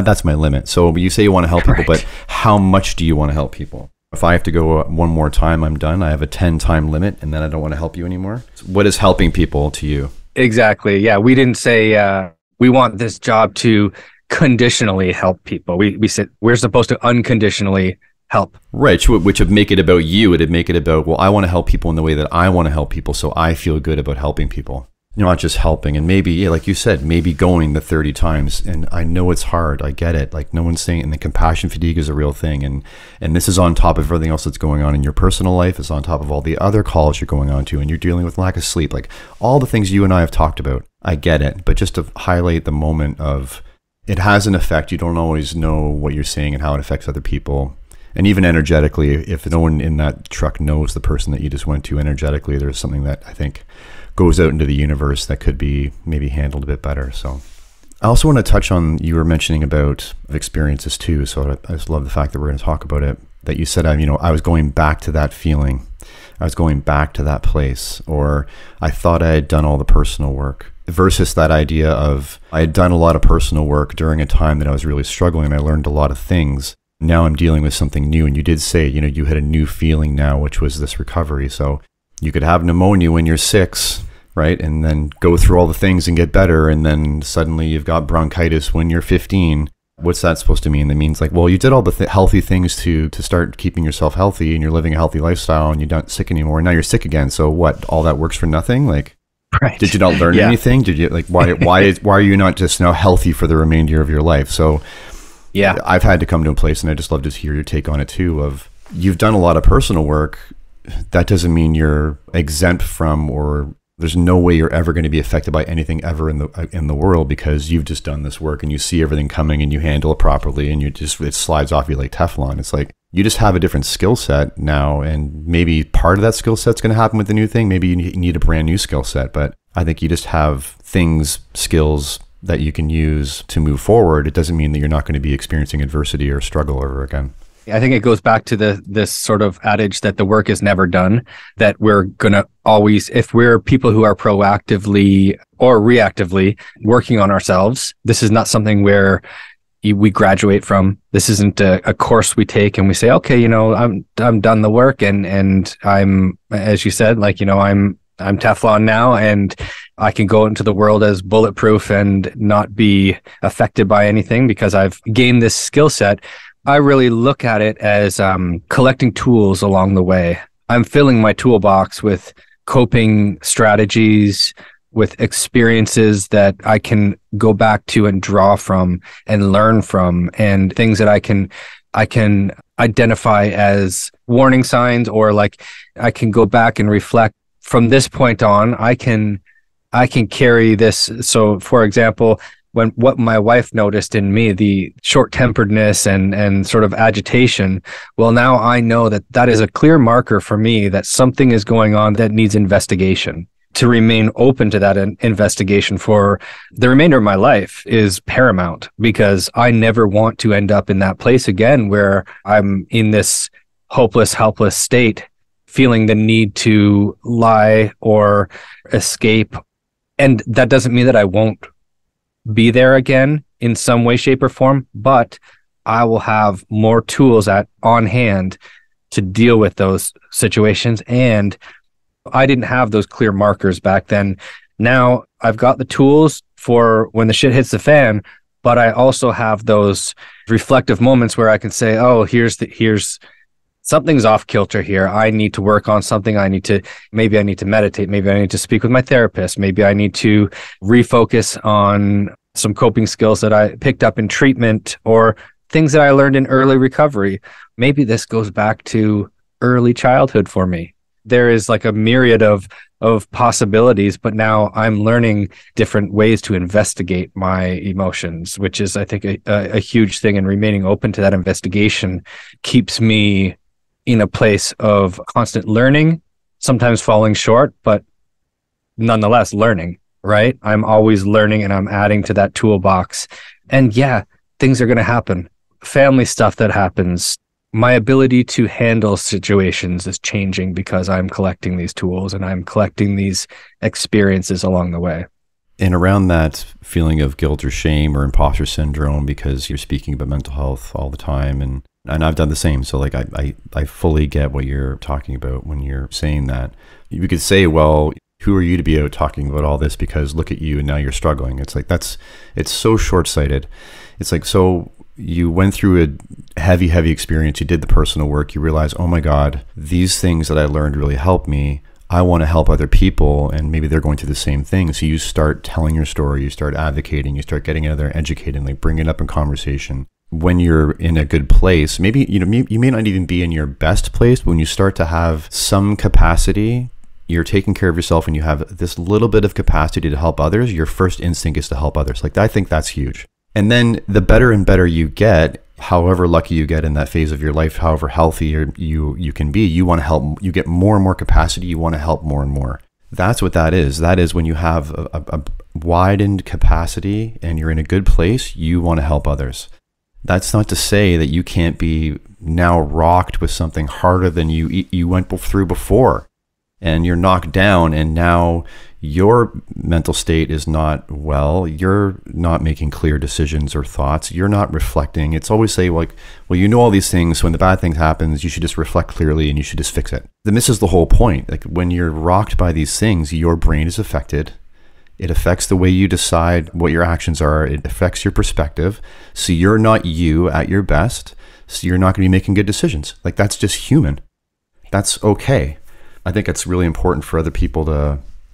that's my limit. So you say you want to help people, but how much do you want to help people? If I have to go one more time, I'm done. I have a 10-time limit, and then I don't want to help you anymore. What is helping people to you? Exactly. Yeah, we didn't say we want this job to conditionally help people. We said we're supposed to unconditionally help. Right, which would make it about you. It'd make it about, well, I want to help people in the way that I want to help people, so I feel good about helping people. Not just helping, and maybe, yeah, like you said, maybe going the 30 times. And I know it's hard. I get it. Like no one's saying, and the compassion fatigue is a real thing. And this is on top of everything else that's going on in your personal life. It's on top of all the other calls you're going on to, and you're dealing with lack of sleep. Like all the things you and I have talked about. I get it. But just to highlight the moment of, it has an effect. You don't always know what you're saying and how it affects other people. And even energetically, if no one in that truck knows the person that you just went to energetically, there's something that I think goes out into the universe that could be maybe handled a bit better. So I also want to touch on, you were mentioning about experiences too. So I just love the fact that we're going to talk about it, that you said, I was going back to that feeling. I was going back to that place, or I thought I had done all the personal work. Versus that idea of, I had done a lot of personal work during a time that I was really struggling and I learned a lot of things. Now I'm dealing with something new. And you did say, you had a new feeling now, which was this recovery. So you could have pneumonia when you're 6, right? And then go through all the things and get better. And then suddenly you've got bronchitis when you're 15. What's that supposed to mean? That means like, well, you did all the healthy things to start keeping yourself healthy and you're living a healthy lifestyle and you're not sick anymore. And now you're sick again. So what? All that works for nothing? Like, Right. Did you not learn anything? Did you why are you not just now healthy for the remainder of your life? So yeah, I've had to come to a place, and I just love to hear your take on it too, of you've done a lot of personal work. That doesn't mean you're exempt from, or there's no way you're ever going to be affected by anything ever in the world, because you've just done this work and you see everything coming and you handle it properly, and it slides off you like Teflon. It's like you just have a different skill set now, and maybe part of that skill set's going to happen with the new thing. Maybe you need a brand new skill set, but I think you just have skills that you can use to move forward. It doesn't mean that you're not going to be experiencing adversity or struggle over again. I think it goes back to this sort of adage that the work is never done, that we're going to always, if we're people who are proactively or reactively working on ourselves, this is not something where we graduate from. This isn't a course we take and we say, okay, I'm done the work and I'm, as you said, like, I'm Teflon now and I can go into the world as bulletproof and not be affected by anything because I've gained this skill set. I really look at it as collecting tools along the way. I'm filling my toolbox with coping strategies, with experiences that I can go back to and draw from and learn from, and things that I can identify as warning signs, or like I can go back and reflect. From this point on, I can carry this. So, for example, what my wife noticed in me, the short-temperedness and sort of agitation, well, now I know that is a clear marker for me that something is going on that needs investigation. To remain open to that investigation for the remainder of my life is paramount, because I never want to end up in that place again where I'm in this hopeless, helpless state, feeling the need to lie or escape. And that doesn't mean that I won't be there again in some way, shape, or form, but I will have more tools on hand to deal with those situations. And I didn't have those clear markers back then. Now I've got the tools for when the shit hits the fan, but I also have those reflective moments where I can say, oh, here's something's off kilter here. I need to work on something. Maybe I need to meditate. Maybe I need to speak with my therapist. Maybe I need to refocus on some coping skills that I picked up in treatment or things that I learned in early recovery. Maybe this goes back to early childhood for me. There is like a myriad of possibilities, but now I'm learning different ways to investigate my emotions, which is, I think, a huge thing. And remaining open to that investigation keeps me in a place of constant learning, sometimes falling short, but nonetheless learning, right? I'm always learning and I'm adding to that toolbox. And yeah, things are going to happen. Family stuff that happens. My ability to handle situations is changing because I'm collecting these tools and I'm collecting these experiences along the way. And around that feeling of guilt or shame or imposter syndrome, because you're speaking about mental health all the time, and I've done the same. So like I fully get what you're talking about when you're saying that. You could say, well, who are you to be out talking about all this, because look at you and now you're struggling. It's like it's so short-sighted. It's like, so you went through a heavy experience. You did the personal work. You realize, oh my God, these things that I learned really helped me. I want to help other people, and maybe they're going through the same thing. So you start telling your story, you start advocating, you start getting out there, educating, like bringing it up in conversation. When you're in a good place, maybe you may not even be in your best place, but when you start to have some capacity, you're taking care of yourself and you have this little bit of capacity to help others, your first instinct is to help others. Like, I think that's huge. And then the better and better you get, however lucky you get in that phase of your life, however healthy you can be, you want to help, you get more and more capacity, you want to help more and more. That's what that is. That is when you have a widened capacity and you're in a good place, you want to help others. That's not to say that you can't be now rocked with something harder than you went through before, and you're knocked down, and now your mental state is not well, you're not making clear decisions or thoughts, you're not reflecting. It's always say, like, well, you know all these things, so when the bad thing happens, you should just reflect clearly and you should just fix it. Then this is the whole point. Like, when you're rocked by these things, your brain is affected. It affects the way you decide what your actions are. It affects your perspective. So you're not you at your best. So you're not going to be making good decisions. Like, that's just human. That's okay. I think it's really important for other people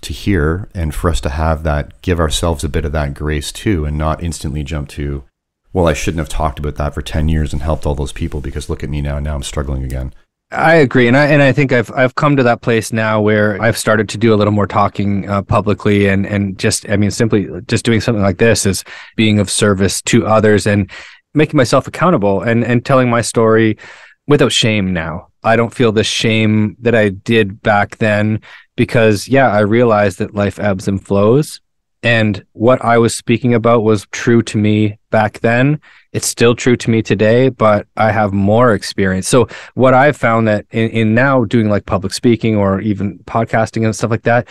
to hear, and for us to have that, give ourselves a bit of that grace too, and not instantly jump to, well, I shouldn't have talked about that for 10 years and helped all those people because look at me now I'm struggling again. I agree. And I think I've come to that place now where I've started to do a little more talking publicly and just, I mean, simply just doing something like this is being of service to others and making myself accountable and telling my story without shame now. I don't feel the shame that I did back then because, I realized that life ebbs and flows. And what I was speaking about was true to me back then. It's still true to me today, but I have more experience. So what I've found that in now doing like public speaking or even podcasting and stuff like that,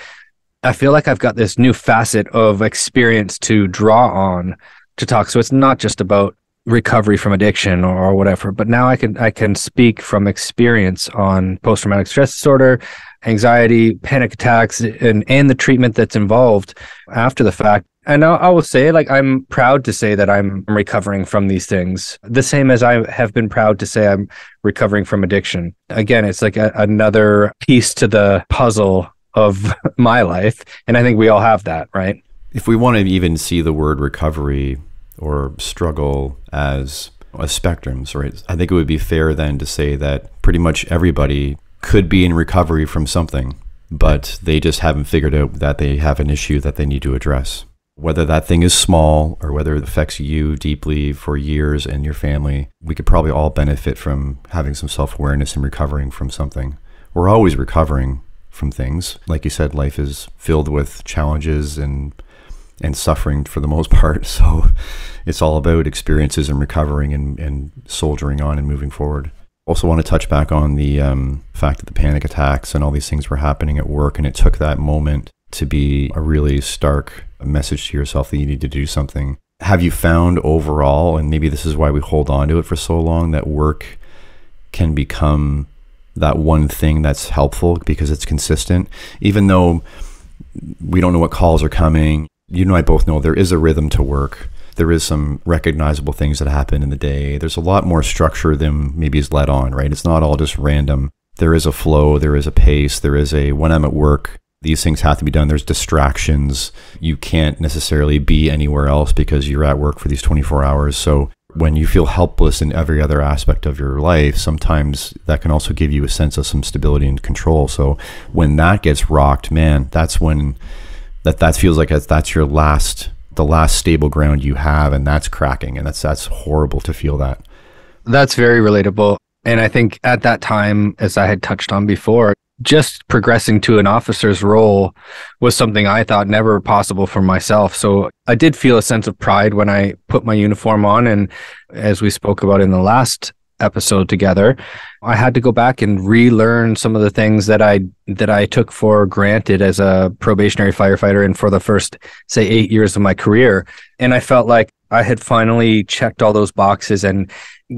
I feel like I've got this new facet of experience to draw on to talk. So it's not just about recovery from addiction or whatever, but now I can speak from experience on post-traumatic stress disorder, anxiety, panic attacks, and the treatment that's involved after the fact. And I will say, like, I'm proud to say that I'm recovering from these things, the same as I have been proud to say I'm recovering from addiction. Again, it's like another piece to the puzzle of my life. And I think we all have that, right? If we want to even see the word recovery or struggle as spectrums, right? I think it would be fair then to say that pretty much everybody could be in recovery from something, but they just haven't figured out that they have an issue that they need to address. Whether that thing is small or whether it affects you deeply for years and your family, we could probably all benefit from having some self-awareness and recovering from something. We're always recovering from things. Like you said, life is filled with challenges and suffering for the most part. So it's all about experiences and recovering and soldiering on and moving forward. Also want to touch back on the fact that the panic attacks and all these things were happening at work, and it took that moment to be a really stark message to yourself that you need to do something. Have you found overall, and maybe this is why we hold on to it for so long, that work can become that one thing that's helpful because it's consistent, even though we don't know what calls are coming? You and I both know there is a rhythm to work. There is some recognizable things that happen in the day. There's a lot more structure than maybe is let on, right? It's not all just random. There is a flow, there is a pace, there is when I'm at work, these things have to be done. There's distractions. You can't necessarily be anywhere else because you're at work for these 24 hours. So when you feel helpless in every other aspect of your life, sometimes that can also give you a sense of some stability and control. So when that gets rocked, man, that's when that feels like that's the last stable ground you have, and that's cracking, and that's horrible to feel that. That's very relatable. And I think at that time, as I had touched on before, just progressing to an officer's role was something I thought never possible for myself. So I did feel a sense of pride when I put my uniform on. And as we spoke about in the last episode together, I had to go back and relearn some of the things that I took for granted as a probationary firefighter and for the first, say, 8 years of my career. And I felt like I had finally checked all those boxes and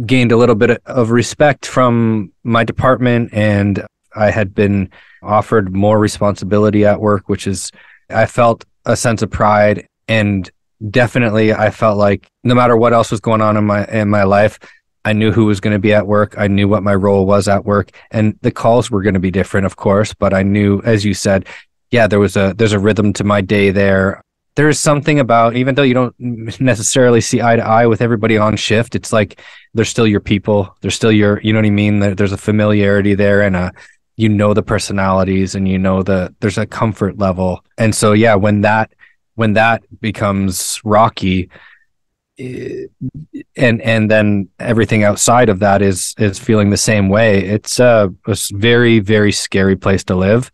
gained a little bit of respect from my department, and I had been offered more responsibility at work, I felt a sense of pride, and definitely I felt like no matter what else was going on in my life, I knew who was going to be at work. I knew what my role was at work, and the calls were going to be different, of course, but I knew, as you said, there's a rhythm to my day there. There is something about, even though you don't necessarily see eye to eye with everybody on shift, it's like they're still your people. They're still your, you know what I mean? There's a familiarity there, and the personalities, and there's a comfort level. And so, when that becomes rocky, and then everything outside of that is feeling the same way, it's a very, very scary place to live.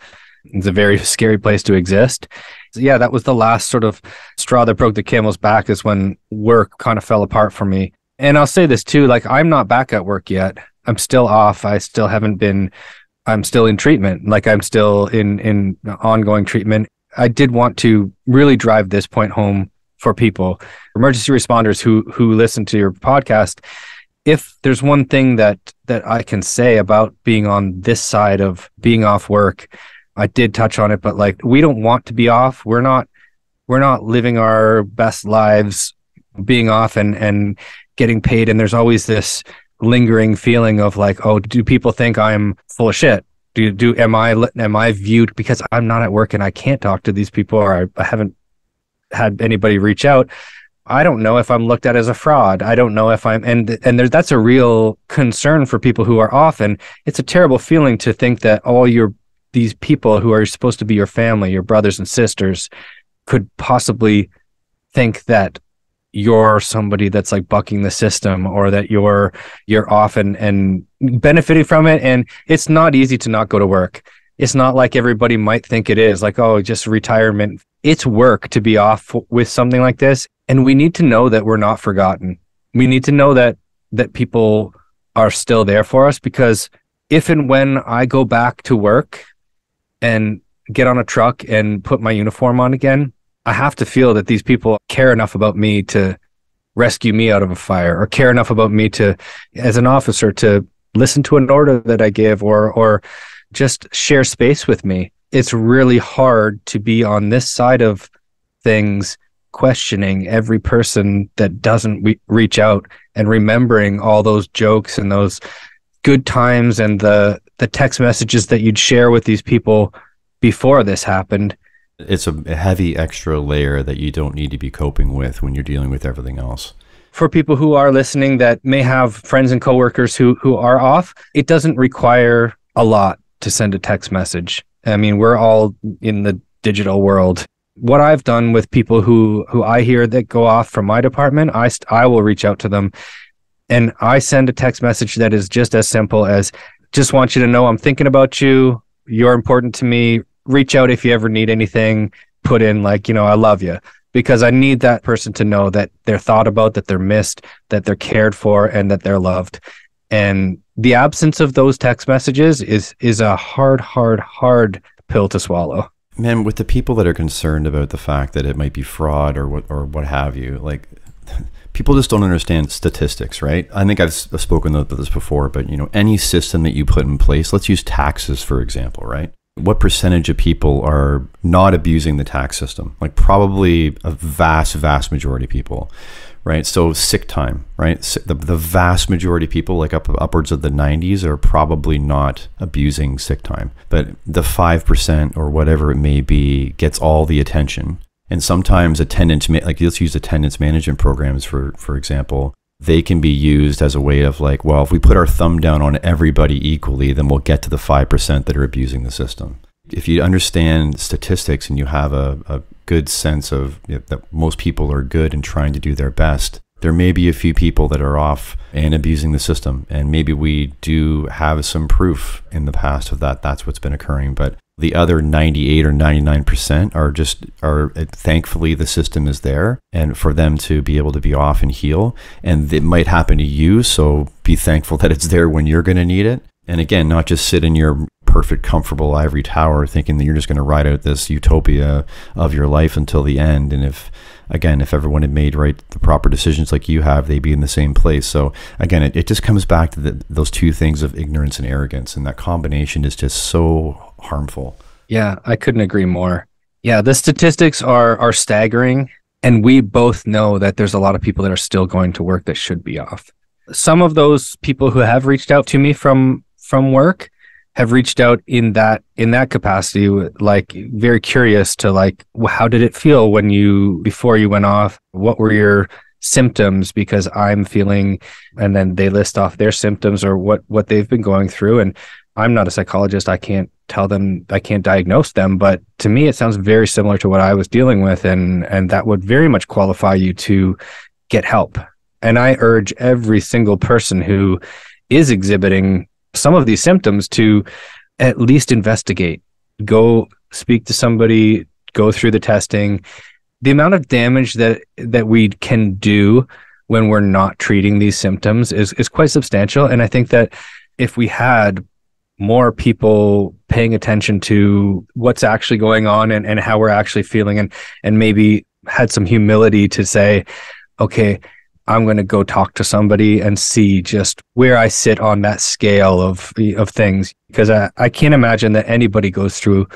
It's a very scary place to exist. That was the last sort of straw that broke the camel's back, is when work kind of fell apart for me. And I'll say this too, like, I'm not back at work yet. I'm still off. I'm still in treatment. Like, I'm still in ongoing treatment. I did want to really drive this point home for people, emergency responders who listen to your podcast. If there's one thing that I can say about being on this side of being off work, I did touch on it, but like, we don't want to be off. We're not living our best lives being off and getting paid. And there's always this lingering feeling of like, oh, do people think I'm full of shit? am I viewed because I'm not at work and I can't talk to these people, or I haven't had anybody reach out? I don't know if I'm looked at as a fraud. I don't know if that's a real concern for people who are off. And it's a terrible feeling to think that these people who are supposed to be your family, your brothers and sisters, could possibly think that you're somebody that's like bucking the system, or that you're off and benefiting from it. And it's not easy to not go to work. It's not like everybody might think it is, like, oh, just retirement. It's work to be off with something like this. And we need to know that we're not forgotten. We need to know that people are still there for us, because if and when I go back to work and get on a truck and put my uniform on again, I have to feel that these people care enough about me to rescue me out of a fire, or care enough about me to, as an officer, to listen to an order that I give, or just share space with me. It's really hard to be on this side of things, questioning every person that doesn't reach out, and remembering all those jokes and those good times and the text messages that you'd share with these people before this happened. It's a heavy extra layer that you don't need to be coping with when you're dealing with everything else. For people who are listening that may have friends and coworkers who are off, it doesn't require a lot to send a text message. I mean, we're all in the digital world. What I've done with people who I hear that go off from my department, I will reach out to them, and I send a text message that is just as simple as, just want you to know I'm thinking about you. You're important to me. Reach out if you ever need anything. Put in, like, I love you, because I need that person to know that they're thought about, that they're missed, that they're cared for, and that they're loved. And the absence of those text messages is a hard pill to swallow. Man, with the people that are concerned about the fact that it might be fraud or what have you, like, people just don't understand statistics, right? I think I've spoken about this before, but any system that you put in place, let's use taxes, for example, right? What percentage of people are not abusing the tax system? Like, probably a vast majority of people, right? So sick time, right? The vast majority of people, like upwards of the 90s, are probably not abusing sick time. But the 5% or whatever it may be gets all the attention. And sometimes let's use attendance management programs, for example. They can be used as a way of, like, well, if we put our thumb down on everybody equally, then we'll get to the 5% that are abusing the system. If you understand statistics and you have a good sense of that most people are good and trying to do their best, there may be a few people that are off and abusing the system. And maybe we do have some proof in the past of that. That's what's been occurring. But the other 98 or 99% are thankfully the system is there, and for them to be able to be off and heal. And it might happen to you, so be thankful that it's there when you're going to need it. And again, not just sit in your perfect, comfortable ivory tower thinking that you're just going to ride out this utopia of your life until the end. And if everyone had made the proper decisions like you have, they'd be in the same place. So again, it just comes back to those two things of ignorance and arrogance. And that combination is just so harmful. Yeah, I couldn't agree more. Yeah, the statistics are staggering. And we both know that there's a lot of people that are still going to work that should be off. Some of those people who have reached out to me from work have reached out in that capacity, like, very curious to, like, how did it feel before you went off? What were your symptoms? Because I'm feeling, and then they list off their symptoms or what they've been going through. And I'm not a psychologist. I can't tell them, I can't diagnose them, but to me, it sounds very similar to what I was dealing with. And that would very much qualify you to get help. And I urge every single person who is exhibiting some of these symptoms to at least investigate, go speak to somebody, go through the testing. The amount of damage that we can do when we're not treating these symptoms is quite substantial. And I think that if we had more people paying attention to what's actually going on and how we're actually feeling, and maybe had some humility to say, okay, I'm going to go talk to somebody and see just where I sit on that scale of things. Because I can't imagine that anybody goes through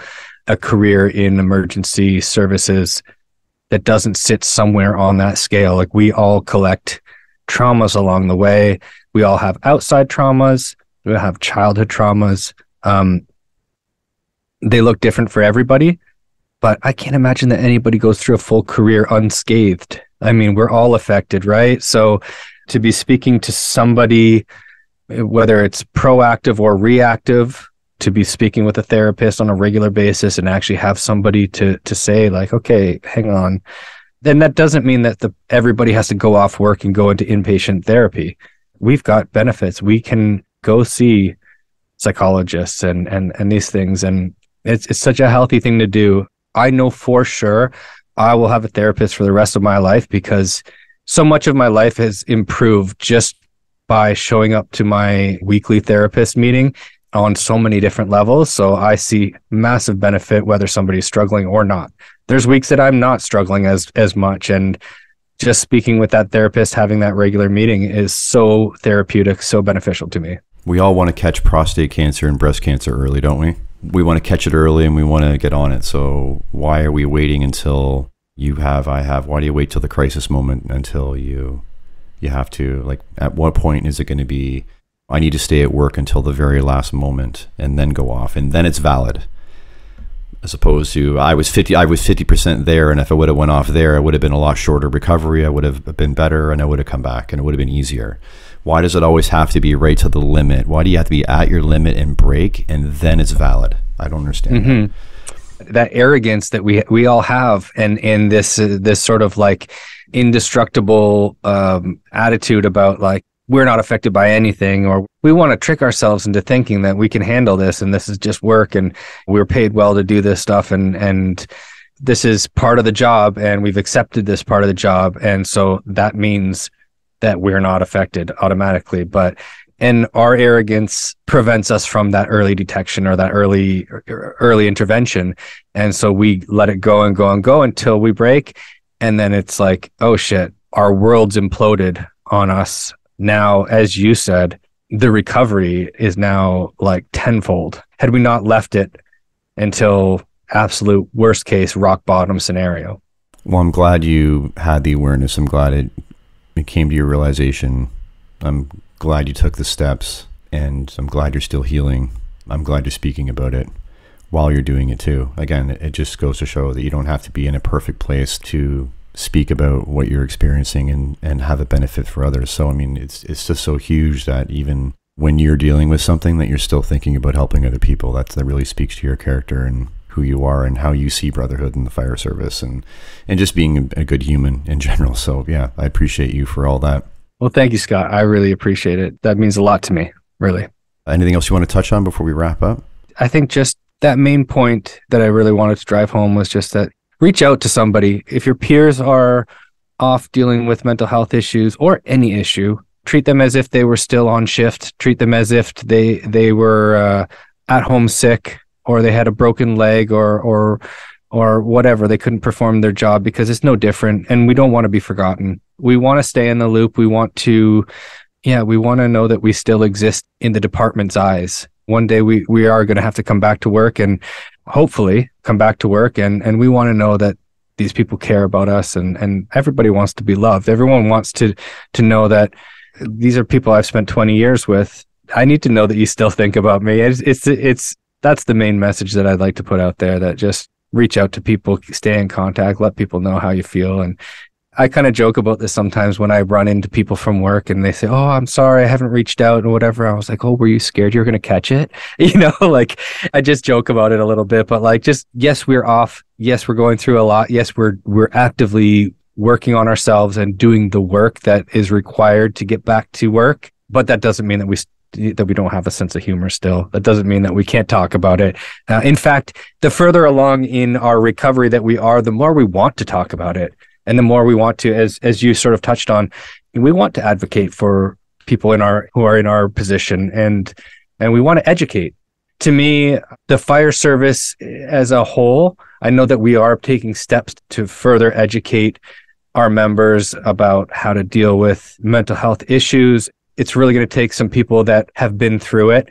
a career in emergency services that doesn't sit somewhere on that scale. Like, we all collect traumas along the way. We all have outside traumas. We have childhood traumas. they look different for everybody, but I can't imagine that anybody goes through a full career unscathed. I mean, we're all affected, right? So to be speaking to somebody, whether it's proactive or reactive, to be speaking with a therapist on a regular basis and actually have somebody to say like, okay, hang on. Then that doesn't mean that everybody has to go off work and go into inpatient therapy. We've got benefits. We can go see psychologists and these things. And it's such a healthy thing to do. I know for sure I will have a therapist for the rest of my life, because so much of my life has improved just by showing up to my weekly therapist meeting on so many different levels. So I see massive benefit whether somebody's struggling or not. There's weeks that I'm not struggling as much, and just speaking with that therapist, having that regular meeting is so therapeutic, so beneficial to me. We all want to catch prostate cancer and breast cancer early, don't we? We want to catch it early and we want to get on it. So why are we waiting until why do you wait till the crisis moment until you have to, like, at what point is it going to be, I need to stay at work until the very last moment and then go off, and then it's valid? As opposed to I was 50% there, and if I would have went off there, it would have been a lot shorter recovery. I would have been better, and I would have come back, and it would have been easier. Why does it always have to be right to the limit? Why do you have to be at your limit and break, and then it's valid? I don't understand that arrogance that we all have, and in this sort of like indestructible attitude about like, we're not affected by anything, or we want to trick ourselves into thinking that we can handle this and this is just work and we're paid well to do this stuff and this is part of the job and we've accepted this part of the job, and so that means that we're not affected automatically. And our arrogance prevents us from that early detection or that early intervention, and so we let it go and go and go until we break, and then it's like, oh shit, our world's imploded on us. Now, as you said, the recovery is now like tenfold. Had we not left it until absolute worst case, rock bottom scenario. Well, I'm glad you had the awareness. I'm glad it came to your realization. I'm glad you took the steps, and I'm glad you're still healing. I'm glad you're speaking about it while you're doing it too. Again, it just goes to show that you don't have to be in a perfect place to speak about what you're experiencing and have a benefit for others. So, I mean, it's just so huge that even when you're dealing with something, that you're still thinking about helping other people. That really speaks to your character and who you are and how you see brotherhood in the fire service and just being a good human in general. So yeah, I appreciate you for all that. Well, thank you, Scott. I really appreciate it. That means a lot to me, really. Anything else you want to touch on before we wrap up? I think just that main point that I really wanted to drive home was just that reach out to somebody. If your peers are off dealing with mental health issues or any issue, treat them as if they were still on shift. Treat them as if they were at home sick, or they had a broken leg or whatever. They couldn't perform their job, because it's no different. And we don't want to be forgotten. We want to stay in the loop. We want to know that we still exist in the department's eyes. One day we are going to have to come back to work, and hopefully come back to work. And we want to know that these people care about us, and everybody wants to be loved. Everyone wants to know that these are people I've spent 20 years with. I need to know that you still think about me. That's the main message that I'd like to put out there, that just reach out to people, stay in contact, let people know how you feel. And I kind of joke about this sometimes when I run into people from work and they say, oh, I'm sorry, I haven't reached out or whatever. I was like, oh, were you scared you were going to catch it? Like I just joke about it a little bit, but like, just, yes, we're off. Yes, we're going through a lot. Yes, we're actively working on ourselves and doing the work that is required to get back to work. But that doesn't mean that we don't have a sense of humor still. That doesn't mean that we can't talk about it. In fact, the further along in our recovery that we are, the more we want to talk about it. And the more we want to, as you sort of touched on, we want to advocate for people who are in our position, and we want to educate. To me, the fire service as a whole, I know that we are taking steps to further educate our members about how to deal with mental health issues. It's really going to take some people that have been through it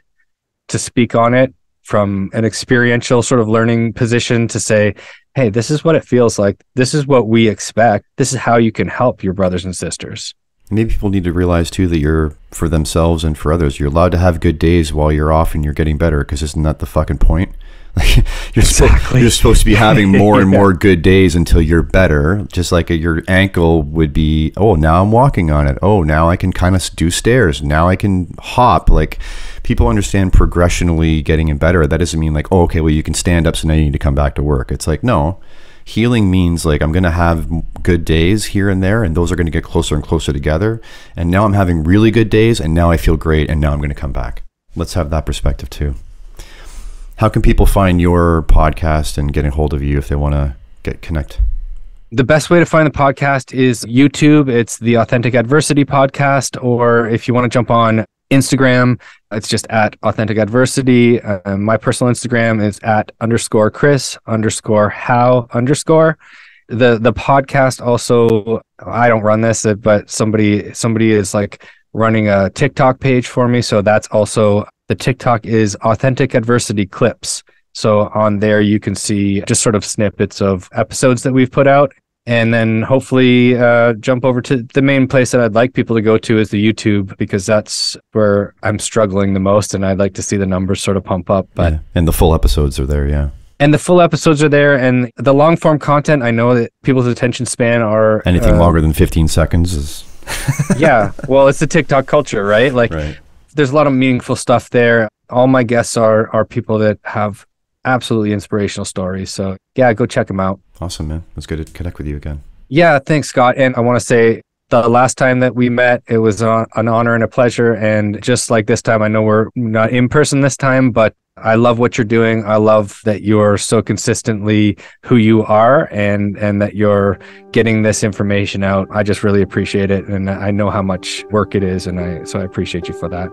to speak on it from an experiential sort of learning position, to say, hey, this is what it feels like. This is what we expect. This is how you can help your brothers and sisters. Maybe people need to realize too that you're, for themselves and for others, you're allowed to have good days while you're off and you're getting better, because isn't that the fucking point? Like you're supposed to be having more and more good days until you're better. Just like your ankle would be, oh, now I'm walking on it. Oh, now I can kind of do stairs. Now I can hop. Like, people understand progressionally getting in better. That doesn't mean like, oh, okay, well, you can stand up, so now you need to come back to work. It's like, no, healing means like I'm going to have good days here and there, and those are going to get closer and closer together. And now I'm having really good days, and now I feel great, and now I'm going to come back. Let's have that perspective too. How can people find your podcast and get a hold of you if they want to connect? The best way to find the podcast is YouTube. It's the Authentic Adversity Podcast. Or if you want to jump on Instagram, it's just at Authentic Adversity. My personal Instagram is @Chris_Howe_. The podcast also, I don't run this, but somebody is like running a TikTok page for me. So that's also, the TikTok is Authentic Adversity Clips. So on there, you can see just sort of snippets of episodes that we've put out. And then hopefully jump over to the main place that I'd like people to go to is the YouTube, because that's where I'm struggling the most. And I'd like to see the numbers sort of pump up. But yeah. And the full episodes are there, yeah. And the full episodes are there. And the long form content, I know that people's attention span are... Anything longer than 15 seconds is... Yeah. Well, it's the TikTok culture, right? Like, right. There's a lot of meaningful stuff there. All my guests are people that have absolutely inspirational stories. So yeah, go check them out. Awesome, man. It was good to connect with you again. Yeah, thanks, Scott. And I want to say the last time that we met, it was an honor and a pleasure. And just like this time, I know we're not in person this time, but I love what you're doing. I love that you're so consistently who you are, and that you're getting this information out. I just really appreciate it. And I know how much work it is. And so I appreciate you for that.